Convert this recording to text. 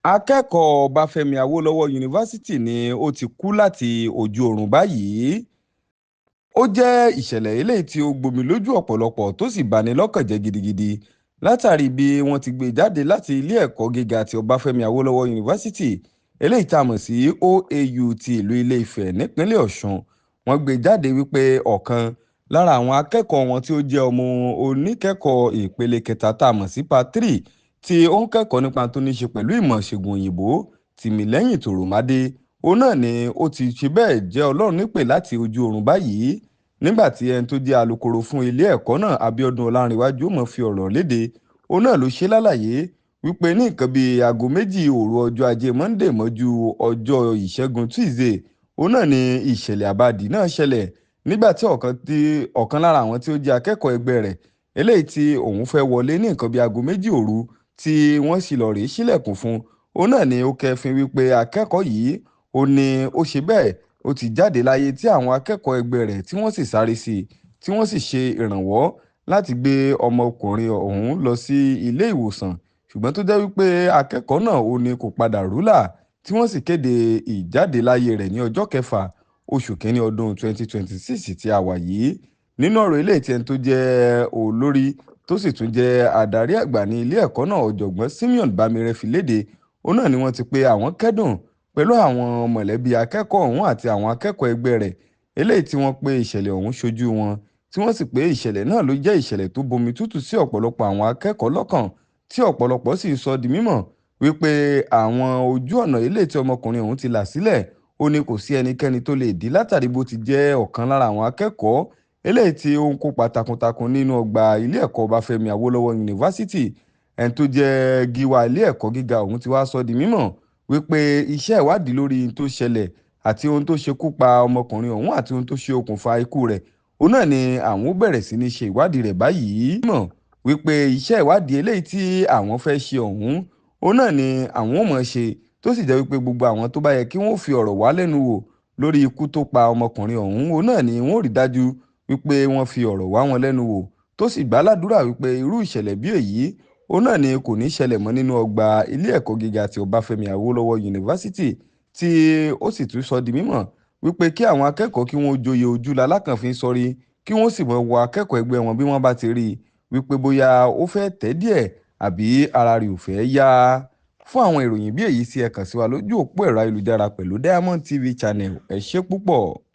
akẹ́kọ̀ọ́ ọbáfẹ́mi awólọ́wọ̀ yunifásitì ni ó ti kú láti ojú oorun báyìí. ó jẹ́ ìṣẹ̀lẹ̀ eléyìí tí ó gbomi lójú ọ̀pọ̀lọpọ̀ tó sì bani lọ́kàn jẹ́ gidigidi látàrí bí wọ́n ti gbé e jáde láti ilé ẹ̀kọ́ gíga ti ọbáfẹ́mi awólọ́wọ̀ yunifásitì eléyìí tá a mọ̀ sí OAU ti ìlú ilé-ifẹ̀ nípínlẹ̀ ọ̀ṣun. wọ́n gbé e jáde wípé ọ̀kan lára àwọn akẹ́kọ̀ọ́ wọn tí ó jẹ́ ọmọ oníkẹ́kọ̀ọ́ ìpele kẹta tá a mọ̀ sí part 3 tí ó ń kẹ́kọ̀ọ́ nípa tó ní ṣe pẹ̀lú ìmọ̀ ìṣègùn òyìnbó tìmílẹ́yìn tòròmádé òun náà ni ó ti ṣe bẹ́ẹ̀ jẹ́ ọlọ́run nípè láti ojú oorun báyìí. nígbà tí ẹni tó jẹ́ alukoro fún ilé ẹ̀kọ́ náà Abíọ́dún Ọlárìnwájú ó mọ̀ fi ọ̀rọ̀ léde, òun náà ló ṣe lálàyé wípé ní nǹkan bíi aago méjì òru ọjọ́ ajé Monday mọ́jú ọjọ́ ìṣẹ́gun Tuesday òun náà ni ìṣẹ̀lẹ̀ àbádì náà ṣẹlẹ̀ nígbà tí ọ̀kan lára àwọn tí ó jẹ́ akẹ́kọ̀ọ́ ẹgbẹ́ rẹ̀ eléyìí tí òun fẹ́ wọlé ní nǹkan bíi aago méjì òru tí wọ́n sì lọ rèé ṣílẹ̀kùn fún òun náà ni ó kẹ́fín wípé akẹ́kọ̀ọ́ yìí ó ní ó ṣe bẹ́ẹ̀ ó ti jáde láyé tí àwọn akẹ́kọ̀ọ́ ẹgbẹ́ rẹ̀ tí wọ́n sì sáré sí i tí wọ́n sì ṣe ìrànwọ́ láti gbé ọmọkùnrin ọ̀hún lọ sí ilé ìwòsàn, ṣùgbọ́n tó jẹ́ wípé akẹ́kọ̀ọ́ náà ó ní kò padà rúlà tí wọ́n sì kéde ìjáde láyé rẹ̀ ní ọjọ́ kẹfà oṣù kínní ọdún 2026 tí a wà yìí. nínú ọ̀rọ̀ eléyìí tí ẹni tó jẹ́ olórí tó sì tún jẹ́ adarí àgbà ní ilé ẹ̀kọ́ náà ọ̀jọ̀gbọ́n Simeon Bámirẹ́ fi léde, òun náà ni wọ́n ti pé àwọn kẹ́dùn pẹ̀lú àwọn mọ̀lẹ́bí akẹ́kọ̀ọ́ ọ̀hún àti àwọn akẹ́kọ̀ọ́ ẹgbẹ́ rẹ̀ eléyìí tí wọ́n pé ìṣẹ̀lẹ̀ ọ̀hún ṣojú wọn tí wọ́n sì pé ìṣẹ̀lẹ̀ náà ló jẹ́ ìṣẹ̀lẹ̀ tó bomi tútù sí ọ̀pọ̀lọpọ̀ àwọn akẹ́kọ̀ọ́ lọ́kàn tí ọ̀pọ̀lọpọ̀ sì sọ di mímọ̀ wípé àwọn ojú ọ̀nà eléyìí tí ọmọkùnrin ọ̀hún ti là sílẹ̀ ó ní kò sí ẹnikẹ́ni tó lè dí látàrí bó ti jẹ́ ọ̀kan lára àwọn akẹ́kọ̀ọ́ eléyìí tí ó ń kópa takuntakun nínú ọgbà ilé ẹ̀kọ́ ọbáfẹ́mi awólọ́wọ̀ yunifásitì. ẹni tó jẹ́ gíwá ilé ẹ̀kọ́ gíga ọ̀hún ti wá sọ di mímọ̀ wípé iṣẹ́ ìwádìí lórí ohun tó ṣẹlẹ̀ àti ohun tó ṣekú pa ọmọkùnrin ọ̀hún àti ohun tó ṣe okùnfà ikú rẹ̀ òun náà ni àwọn ó bẹ̀rẹ̀ sí ní ṣe ìwádìí rẹ̀ báyìí. mọ̀ wípé iṣẹ́ ìwádìí eléyìí tí àwọn fẹ́ ṣe ọ̀hún òun náà ni àwọn ò mọ̀ ṣe tó sì jẹ́ wípé gbogbo àwọn tó bá yẹ kí wọ́n fi ọ̀rọ̀ wá lẹ́nu wò lórí ikú tó pa ọmọkùnrin ọ̀hún òun náà ni wọ́n rí dájú wípé wọ́n fi ọ̀rọ̀ wá wọn lẹ́nu wò tó sì gbàládùra wípé irú ìṣẹ̀lẹ̀ bí èyí òun náà ni kò ní ṣẹlẹ̀ mọ́ nínú ọgbà ilé ẹ̀kọ́ gíga ti ọbáfẹ́mi awólọ́wọ̀ yunifásitì tí ó sì tún sọ di mímọ̀ wípé kí àwọn akẹ́kọ̀ọ́ kí wọ́n joyè ojú lalákànfin sọrí kí wọ́n sì mọ̀ wọ akẹ́kọ̀ọ́ ẹgbẹ́ wọn bí wọ́n bá ti rí i wípé bóyá ó fẹ́ tẹ́ díẹ̀ àbí ara rẹ̀ ò fẹ́ yá. fún àwọn ìròyìn bí èyí sí ẹ kàn sí wa lójú òpó ẹ̀rọ ayélujára pẹ̀lú Diamond TV Channel. ẹ ṣé púpọ̀.